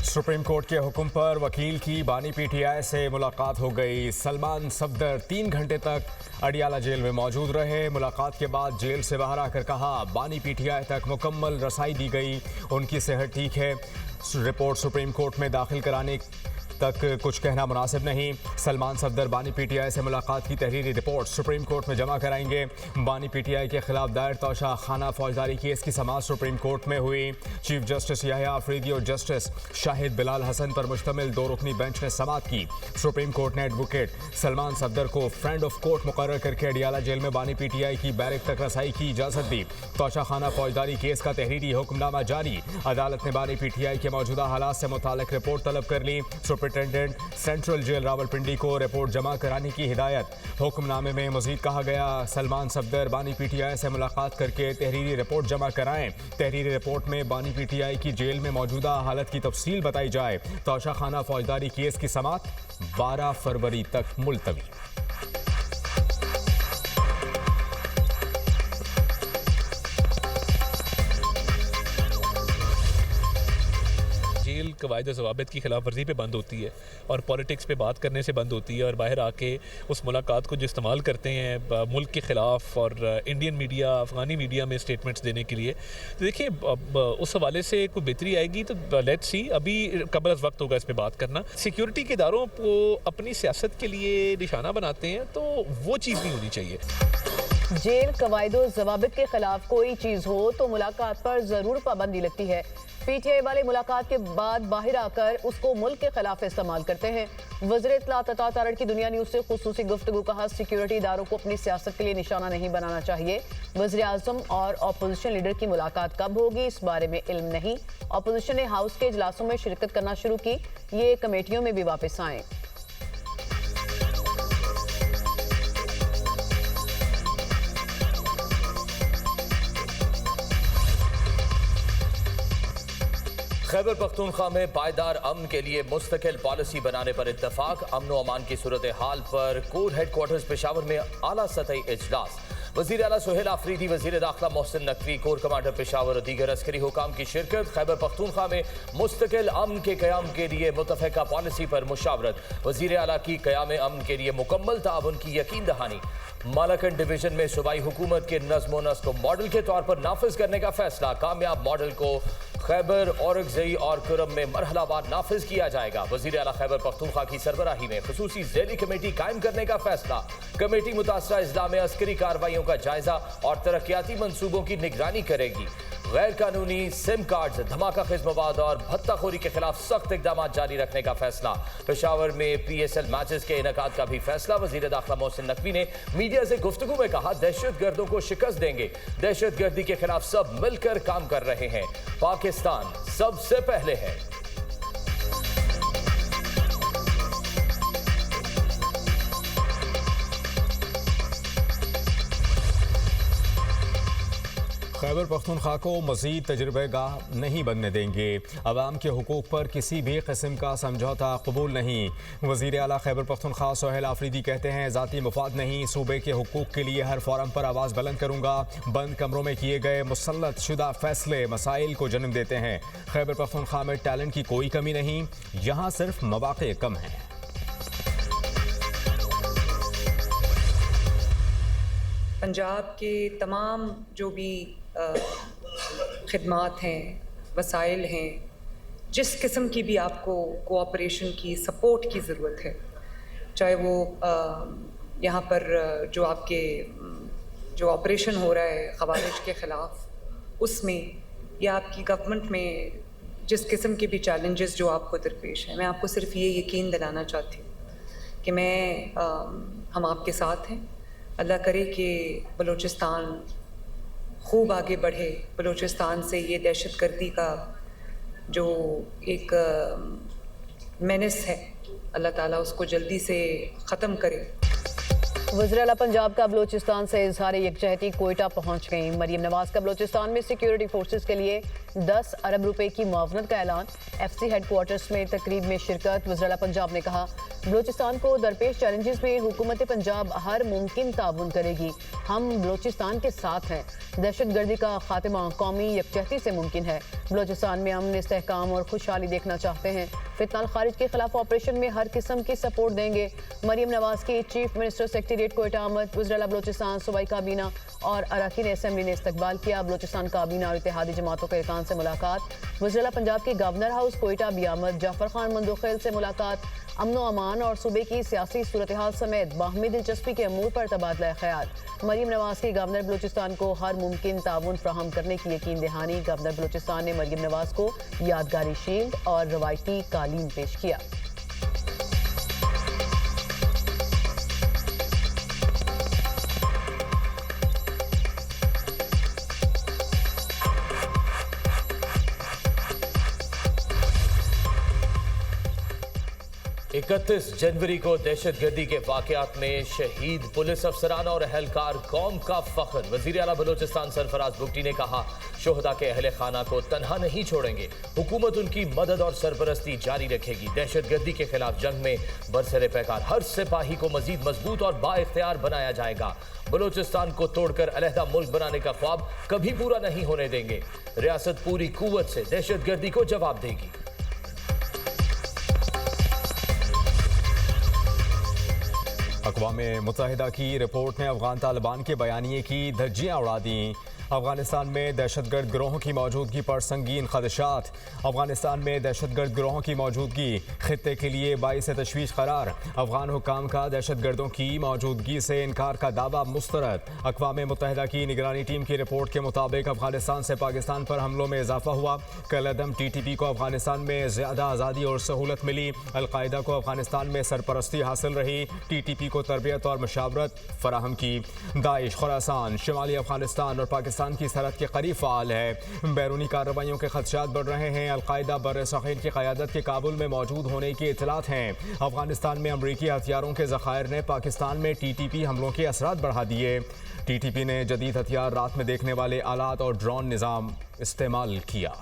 Supreme court के हुक्म पर वकील की बानी पीटीआई से मुलाकात हो गई। सलमान सफदर 3 घंटे तक अडियाला जेल में मौजूद रहे। मुलाकात के बाद जेल से बाहर आकर कहा, बानी पीटीआई तक मुकम्मल रसाई दी गई, उनकी सेहत ठीक है। रिपोर्ट सुप्रीम कोर्ट में दाखिल कराने तक कुछ कहना मुनासिब नहीं। सलमान सफदर बानी पीटीआई से मुलाकात की तहरीरी रिपोर्ट सुप्रीम कोर्ट में जमा कराएंगे। बानी पीटीआई के खिलाफ दायर तोशा खाना फौजदारी केस की समाअत सुप्रीम कोर्ट में हुई। चीफ जस्टिस याहिया अफरीदी और जस्टिस शाहिद बिलाल हसन पर मुश्तमिल 2 रुकनी बेंच ने समाअत की। सुप्रीम कोर्ट ने एडवोकेट सलमान सफदर को फ्रेंड ऑफ कोर्ट मुकर्रर करके अडियाला जेल में बानी पीटीआई की बैरक तक रसाई की इजाज़त दी। तोशा खाना फौजदारी केस का तहरीरी हुक्मनामा जारी। अदालत ने बानी पीटीआई के मौजूदा हालात से मुतालिक रिपोर्ट तलब कर ली। सुपरिटेंडेंट सेंट्रल जेल रावलपिंडी को रिपोर्ट जमा कराने की हिदायत। हुक्मनामे में मजीद कहा गया, सलमान सफदर बानी पीटीआई से मुलाकात करके तहरीरी रिपोर्ट जमा कराएं। तहरीरी रिपोर्ट में बानी पीटीआई की जेल में मौजूदा हालत की तफसील बताई जाए। तोशा खाना फौजदारी केस की समाअत 12 फरवरी तक मुलतवी। जेल कवायद ज़वाबित की खिलाफ वर्जी पे बंद होती है और पॉलिटिक्स पे बात करने से बंद होती है, और बाहर आके उस मुलाकात को जो इस्तेमाल करते हैं मुल्क के ख़िलाफ़ और इंडियन मीडिया, अफ़गानी मीडिया में स्टेटमेंट्स देने के लिए। तो देखिए, उस हवाले से कोई बेहतरी आएगी तो लेट्स सी। अभी कबल अज़ वक्त होगा इस पर बात करना। सिक्योरिटी के इदारों को अपनी सियासत के लिए निशाना बनाते हैं, तो वो चीज़ नहीं होनी चाहिए। जेल कवायदो ज़वाबित के खिलाफ कोई चीज़ हो तो मुलाकात पर ज़रूर पाबंदी लगती है। पीटीआई वाले मुलाकात के बाद बाहर आकर उसको मुल्क के खिलाफ इस्तेमाल करते हैं। वज़ीर इत्तलात अता तारड़ की दुनिया न्यूज़ से खुसूसी गुफ्तगू। कहा, सिक्योरिटी इदारों को अपनी सियासत के लिए निशाना नहीं बनाना चाहिए। वज़ीर आज़म और अपोजिशन लीडर की मुलाकात कब होगी इस बारे में इल्म नहीं। अपोजिशन ने हाउस के इजलासों में शिरकत करना शुरू की, ये कमेटियों में भी वापस आए। खैबर पख्तूनख्वा में पायदार अमन के लिए मुस्तकिल पॉलिसी बनाने पर इत्तफाक। अमन व अमान की सूरत हाल पर कोर हेडक्वार्टर्स पेशावर में आला सतही इजलास। वज़ीर आला सुहेल आफरीदी, वज़ीर दाखिला मोहसिन नकवी, कोर कमांडर पेशावर और दीगर अस्करी हुकाम की शिरकत। खैबर पख्तूनख्वा में मुस्तकिल अमन के क़याम के लिए मुतफ़िका पॉलिसी पर मुशावरत। वज़ीर आला की क़याम अमन के लिए मुकम्मल ताउन की यकीन दहानी। मालाकंड डिवीजन में सूबाई हुकूमत के नज़्म व नस्क को मॉडल के तौर पर नाफिज करने का फैसला। कामयाब मॉडल को खैबर, औरंगज़ई और कुरम में मरहलावार नाफिज किया जाएगा। वज़ीर आला खैबर पख्तूनख्वा की सरबराही में खुसूसी ज़ैली कमेटी कायम करने का फैसला। कमेटी मुतासरा अजला में अस्करी कार्रवाइयों का जायजा और तरक्याती मंसूबों की निगरानी करेगी। गैर कानूनी सिम कार्ड, धमाका खेज मवाद और भत्ताखोरी के खिलाफ सख्त इकदाम जारी रखने का फैसला। पेशावर में PSL मैचेस के इनेकाद का भी फैसला। वज़ीर दाखिला मोहसिन नकवी ने मीडिया से गुफ्तगू में कहा, दहशत गर्दों को शिकस्त देंगे। दहशत गर्दी के खिलाफ सब मिलकर काम कर रहे हैं। पाकिस्तान सबसे पहले है। खैबर पख्तूनख्वा को मज़ीद तजुर्बेगाह नहीं बनने देंगे। अवाम के हुकूक पर किसी भी किस्म का समझौता कबूल नहीं। वज़ीर आला खैबर पख्तूनख्वा सुहेल आफरीदी कहते हैं, ज़ाती मुफाद नहीं, सूबे के हुकूक के लिए हर फोरम पर आवाज़ बुलंद करूँगा। बंद कमरों में किए गए मुसल्लत शुदा फैसले मसाइल को जन्म देते हैं। खैबर पख्तूनख्वा में टैलेंट की कोई कमी नहीं, यहाँ सिर्फ मौक़े कम हैं। पंजाब के तमाम जो भी खिदमात हैं, वसाइल हैं, जिस किस्म की भी आपको कोऑपरेशन की, सपोर्ट की ज़रूरत है, चाहे वो यहाँ पर जो आपके जो ऑपरेशन हो रहा है ख़वारिज के ख़िलाफ़, उसमें या आपकी गवर्नमेंट में जिस किस्म के भी चैलेंजेस जो आपको दरपेश हैं, मैं आपको सिर्फ ये यकीन दिलाना चाहती हूँ कि हम आपके साथ हैं। अल्लाह करे कि बलूचिस्तान खूब आगे बढ़े। बलूचिस्तान से ये दहशतगर्दी का जो एक मेनेस है, अल्लाह ताला उसको जल्दी से ख़त्म करे। वज़ीर आला पंजाब का बलूचिस्तान से इजहार यकजहती कोयटा पहुंच गई। मरीम नवाज का बलूचिस्तान में सिक्योरिटी फोर्सेस के लिए 10 अरब रुपए की मुआवनत का ऐलान। FC हेडक्वार्टर्स में तकरीब में शिरकत। वज़ीर आला पंजाब ने कहा, बलूचिस्तान को दरपेश चैलेंजेस में हुकूमत पंजाब हर मुमकिन ताउन करेगी। हम बलूचिस्तान के साथ हैं। दहशतगर्दी का खात्मा कौमी यकजहती से मुमकिन है। बलूचिस्तान में अमन, इस्तेहकाम और खुशहाली देखना चाहते हैं। फितना खारिज के खिलाफ ऑपरेशन में हर किस्म की सपोर्ट देंगे। मरीम नवाज की चीफ मिनिस्टर सेक्रेटेरिएट कोयटा आमद। वज़ीर आला बलूचिस्तान, सूबाई काबीना और अरकान असेंबली ने इस्तकबाल किया। बलूचिस्तान काबीना और इत्तेहादी जमातों के अरकान से मुलाकात। वज़ीर आला पंजाब की गवर्नर हाउस कोयटा भी आमद। जाफर खान मंदोखेल से मुलाकात। अमन व अमान और सूबे की सियासी सूरत हाल समेत बाहमी दिलचस्पी के अमूर पर तबादला ख्याल। मरीम नवाज की गवर्नर बलूचिस्तान को हर मुमकिन ताउन फ्राहम करने की यकीन दहानी। गवर्नर बलूचिस्तान ने मरीम नवाज को यादगारी शील्ड और रवायती कालीन पेश किया। इकतीस जनवरी को दहशतगर्दी के वाकयात में शहीद पुलिस अफसरान और अहलकार कौम का फख्र। वजीर आला बलूचिस्तान सरफराज बुगटी ने कहा, शोहदा के अहले खाना को तनहा नहीं छोड़ेंगे। हुकूमत उनकी मदद और सरपरस्ती जारी रखेगी। दहशतगर्दी के खिलाफ जंग में बरसरे पैकार हर सिपाही को मजीद मजबूत और बाइख्तियार बनाया जाएगा। बलूचिस्तान को तोड़कर अलहदा मुल्क बनाने का ख्वाब कभी पूरा नहीं होने देंगे। रियासत पूरी कुव्वत से दहशतगर्दी को जवाब देगी। अक़वाम मुत्तहिदा की रिपोर्ट ने अफगान तालिबान के बयानिए की धज्जियाँ उड़ा दी। अफगानिस्तान में दहशतगर्द गिरोहों की मौजूदगी पर संगीन खदशात। अफगानिस्तान में दहशतगर्द गिरोहों की मौजूदगी खित्ते के लिए बाइस तशवीश करार। अफगान हुक्काम का दहशतगर्दों की मौजूदगी से इनकार का दावा मुस्तरद। अक़वाम मुत्तहिदा की निगरानी टीम की रिपोर्ट के मुताबिक अफगानिस्तान से पाकिस्तान पर हमलों में इजाफा हुआ। कलअदम TTP को अफगानिस्तान में ज़्यादा आज़ादी और सहूलत मिली। अलकायदा को अफगानिस्तान में सरपरस्ती हासिल रही। TTP को तरबियत और मशावरत फराहम की। दाइश खुरासान, शिमाली अफगानिस्तान और पाकिस्तान की सरहद के करीब फ़ाल है। बैरूनी कार्रवाइयों के खदशात बढ़ रहे हैं। अलकायदा बर्र-ए-सग़ीर की क़यादत के काबुल में मौजूद होने की इत्तलात हैं। अफगानिस्तान में अमरीकी हथियारों के ज़खायर ने पाकिस्तान में TTP हमलों के असरात बढ़ा दिए। TTP ने जदीद हथियार, रात में देखने वाले आलात और ड्रोन निज़ाम इस्तेमाल किया।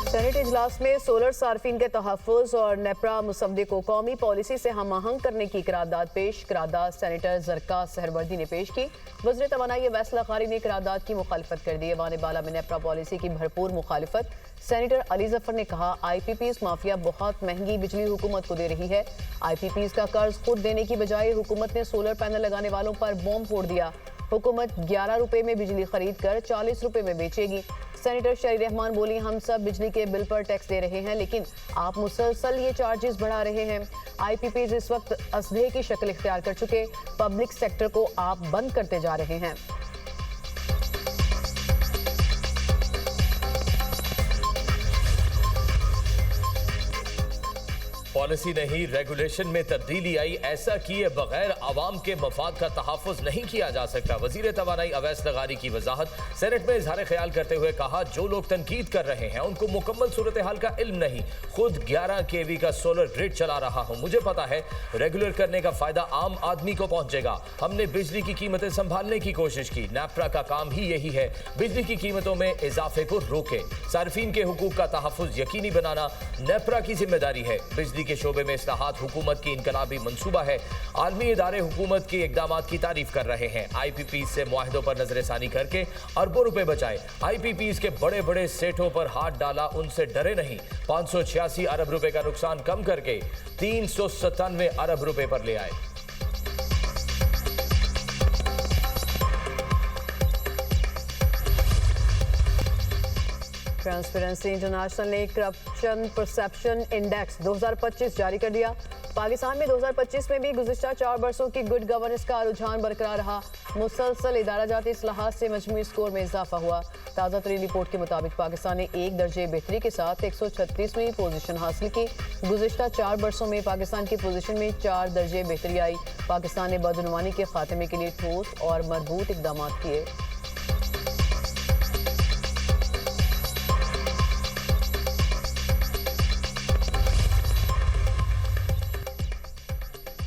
सेनेट इजलास में सोलर सार्फिन के तहफ़्फ़ुज़ और नेपरा मुसवदे को कौमी पॉलिसी से हम आहंग करने की करारदाद पेश। करारदाद सेनेटर ज़रका सहरवर्दी ने पेश की। वज़ीर तवानाई अवैस लग़ारी ने करारदाद की मुखालिफत कर दी। ऐवान बाला में नेपरा पॉलिसी की भरपूर मुखालिफत। सेनेटर अली जफ़र ने कहा, IPPs माफिया बहुत महंगी बिजली हुकूमत को दे रही है। IPPs का कर्ज खुद देने की बजाय हुकूमत ने सोलर पैनल लगाने वालों पर बॉम्ब फोड़ दिया। हुकूमत 11 रुपए में बिजली खरीद कर 40 रुपए में बेचेगी। सेनेटर शरी रहमान बोली, हम सब बिजली के बिल पर टैक्स दे रहे हैं, लेकिन आप मुसलसल ये चार्जेस बढ़ा रहे हैं। IPPs इस वक्त असदे की शक्ल इख्तियार कर चुके। पब्लिक सेक्टर को आप बंद करते जा रहे हैं। पॉलिसी नहीं, रेगुलेशन में तब्दीली आई। ऐसा किए बगैर आवाम के मफाद का तहफ़्फ़ुज़ नहीं किया जा सकता। वज़ीर तवानाई अवैस लग़ारी की वजाहत। सेनेट में इजहार ख्याल करते हुए कहा, जो लोग तनकीद कर रहे हैं उनको मुकम्मल सूरत हाल का इल्म नहीं। खुद 11 kV का सोलर ग्रिड चला रहा हूँ, मुझे पता है रेगुलर करने का फ़ायदा आम आदमी को पहुँचेगा। हमने बिजली की कीमतें संभालने की कोशिश की। नेपरा का काम ही यही है, बिजली की कीमतों में इजाफे को रोके। सार्फिन के हुकूक का तहफ़्फ़ुज़ यकीनी बनाना नेपरा की जिम्मेदारी है। बिजली के शोबे में इस्लाहात हुकूमत की इनकलाबी मंसूबा है। आलमी इदारे हुकूमत के इक़दामात की तारीफ कर रहे हैं। IPPs से मुआहदों पर नजरसानी करके अरबों रुपए बचाए। IPPs के बड़े बड़े सेठों पर हाथ डाला, उनसे डरे नहीं। 586 अरब रुपए का नुकसान कम करके 397 अरब रुपए पर ले आए। ट्रांसपेरेंसी इंटरनेशनल ने करप्शन परसेप्शन इंडेक्स 2025 जारी कर दिया। पाकिस्तान में 2025 में भी गुज़िश्ता 4 बरसों की गुड गवर्नेंस का रुझान बरकरार रहा। मुसलसल इदारा जाती इस्लाहात से मजमूई स्कोर में इजाफा हुआ। ताज़ा तरीन रिपोर्ट के मुताबिक पाकिस्तान ने 1 दर्जे बेहतरी के साथ 136वीं पोजीशन हासिल की। गुज़िश्ता 4 बरसों में पाकिस्तान की पोजीशन में 4 दर्जे बेहतरी आई। पाकिस्तान ने बदउनवानी के खात्मे के लिए ठोस और मजबूत इक़दाम किए।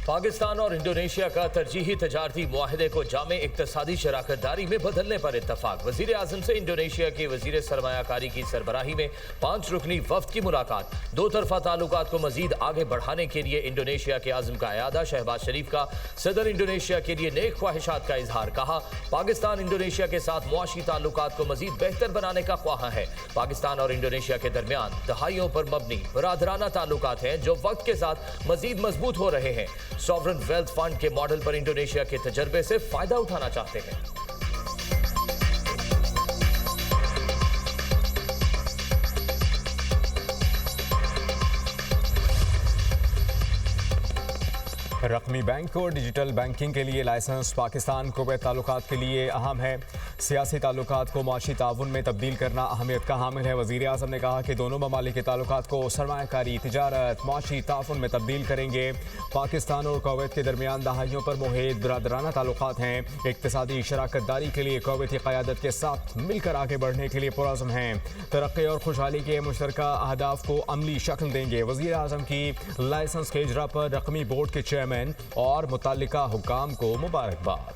पाकिस्तान और इंडोनेशिया का तरजीही तजारती मुआहदे को जामे इक्तसादी शराकतदारी में बदलने पर इत्तफाक। वजीर आजम से इंडोनेशिया के वजीर सरमायाकारी की सरबराही में 5 रुकनी वफ्द की मुलाकात। 2 तरफा ताल्लुकात को मजीद आगे बढ़ाने के लिए इंडोनेशिया के आज़म का अयादा। शहबाज शरीफ का सदर इंडोनेशिया के लिए नेक ख्वाहिशात का इजहार। कहा, पाकिस्तान इंडोनेशिया के साथ मुआशी ताल्लुकात को मजीद बेहतर बनाने का ख्वाहा है। पाकिस्तान और इंडोनेशिया के दरमियान दहाइयों पर मबनी बरादराना ताल्लुकात हैं जो वक्त के साथ मजीद मजबूत हो रहे हैं। सॉवरन वेल्थ फंड के मॉडल पर इंडोनेशिया के तजर्बे से फायदा उठाना चाहते हैं। रकमी बैंक और डिजिटल बैंकिंग के लिए लाइसेंस पाकिस्तान कुवैत ताल्लुकात के लिए अहम है। सियासी ताल्लुकात को माशी ताउन में तब्दील करना अहमियत का हामिल है। वज़ीर आज़म ने कहा कि दोनों ममालिक के ताल्लुकात को सरमायाकारी, तिजारत, माशी ताउन में तब्दील करेंगे। पाकिस्तान और कुवैत के दरमियान दहाइयों पर मुहित बरादराना ताल्लुकात हैं। इक्तिसादी शराकतदारी के लिए कुवैती क़यादत के साथ मिलकर आगे बढ़ने के लिए पुरअज़्म हैं। तरक्की और खुशहाली के मुश्तरका अहदाफ को अमली शक्ल देंगे। वज़ीर आज़म की लाइसेंस के इजरा पर रकमी बोर्ड के चेयरमैन और मुतल्लिका हुक्काम को मुबारकबाद।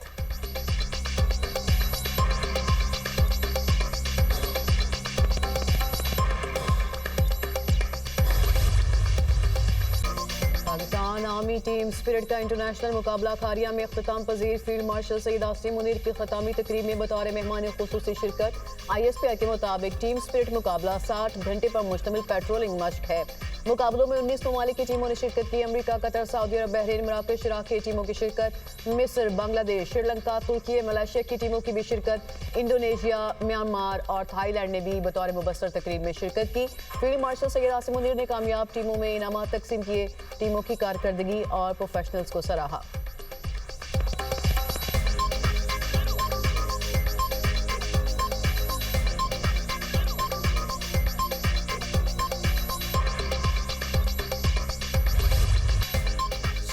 पाकिस्तान आर्मी टीम स्पिरिट का इंटरनेशनल मुकाबला खारिया में इख्तिताम पजीर फील्ड मार्शल सईद आसिम मुनीर की खतामी तकरीब में बतौर मेहमान खुसूसी शिरकत। ISPI के मुताबिक टीम स्पिरिट मुकाबला 60 घंटे पर मुश्तमिल पेट्रोलिंग मश्क है। मुकाबलों में 19 ममालिक की टीमों ने शिरकत की। अमरीका, कतर, सऊदी अरब, बहरीन, मराकश, इराक की टीमों की शिरकत। मिस्र, बांग्लादेश, श्रीलंका, तुर्की, मलेशिया की टीमों की भी शिरकत। इंडोनेशिया, म्यांमार और थाईलैंड ने भी बतौर मुबस्सर तकरीब में शिरकत की। फील्ड मार्शल सैयद आसिम मुनीर ने कामयाब टीमों में इनामात तकसीम किए। टीमों की कारकर्दगी और प्रोफेशनल्स को सराहा।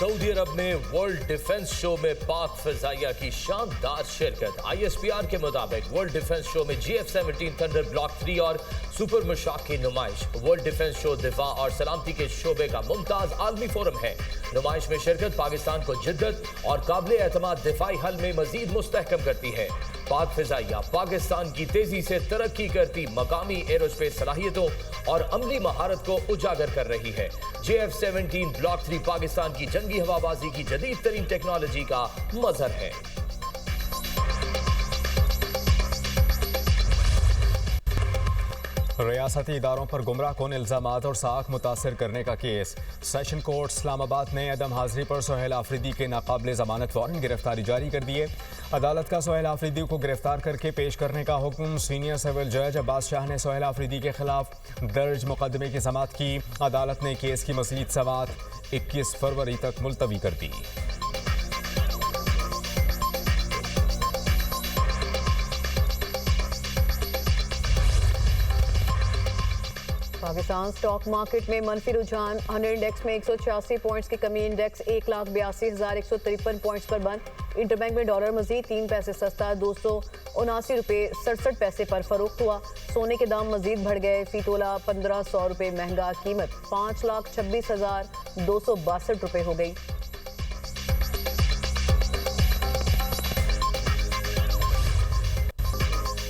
सऊदी अरब में वर्ल्ड डिफेंस शो में पाक फिजाइया की शानदार शिरकत। ISPR के मुताबिक वर्ल्ड डिफेंस शो में GF-17 थंडर ब्लॉक 3 और सुपर मुशाक की नुमाइश। वर्ल्ड डिफेंस शो दिफा और सलामती के शोबे का मुमताज आलमी फोरम है। नुमाइश में शिरकत पाकिस्तान को जिद्दत और काबिल एतमाद दिफाई हल में मजीद मुस्तहकम करती है। पाक फिजाइया पाकिस्तान की तेजी से तरक्की करती मकामी एरोस्पेस सलाहियतों और अमली महारत को उजागर कर रही है। JF-17 ब्लॉक 3 पाकिस्तान की जंगी हवाबाजी की जदीद तरीन टेक्नोलॉजी का मजहर है। रियासती इदारों पर गुमराह कौन इल्ज़ामात और साख मुतासर करने का केस। सेशन कोर्ट इस्लामाबाद ने अदम हाजिरी पर सोहेल आफरीदी के नाकाबिल ज़मानत वारंट गिरफ्तारी जारी कर दिए। अदालत का सोहेल आफरीदी को गिरफ्तार करके पेश करने का हुक्म। सीनियर सिविल जज अब्बास शाह ने सोहेल आफरीदी के खिलाफ दर्ज मुकदमे की समाअत की। अदालत ने केस की मज़ीद समाअत 21 फरवरी तक मुलतवी कर दी। पाकिस्तान स्टॉक मार्केट में मनफी रुझान। 100 इंडेक्स में 186 पॉइंट्स की कमी। इंडेक्स 1,82,153 पॉइंट्स पर बंद। इंटरबैंक में डॉलर मजीद 3 पैसे सस्ता 279 रुपये 67 पैसे पर फरोख्त हुआ। सोने के दाम मजीद बढ़ गए। फी तोला 1500 रुपये महंगा। कीमत 5,26,262 रुपये हो गई।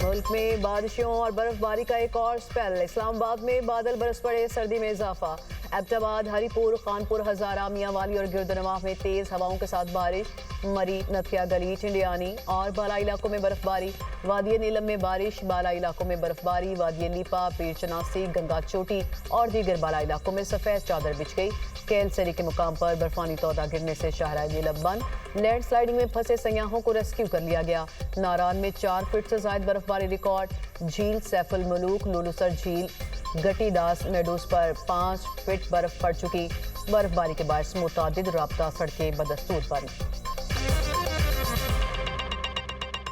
मुल्क में बारिशों और बर्फबारी का एक और स्पेल। इस्लामाबाद में बादल बरस पड़े, सर्दी में इजाफा। एबटाबाद, हरीपुर, खानपुर, हजारा, मियांवाली और गिरदनवाह में तेज हवाओं के साथ बारिश। मरी, नथिया गली, चिंडियानी और बाला इलाकों में बर्फबारी। वादी नीलम में बारिश, बाला इलाकों में बर्फबारी। वादी लीपा, पीर चनासी, गंगा चोटी और दीगर बाला इलाकों में सफेद चादर बिछ गई। केलसरी के मुकाम पर बर्फानी तौदा गिरने से शाहराह नीलम बंद। लैंड स्लाइडिंग में फंसे सयाहों को रेस्क्यू कर लिया गया। नारान में 4 फीट से ज्यादा बर्फबारी रिकॉर्ड। झील सैफुल मलूक, लुलुसर झील, गटी दास मेडोज पर 5 फीट बर्फ पड़ चुकी। बर्फबारी के बायस मुतादिद राब्ता सड़कें बदस्तूर बंद।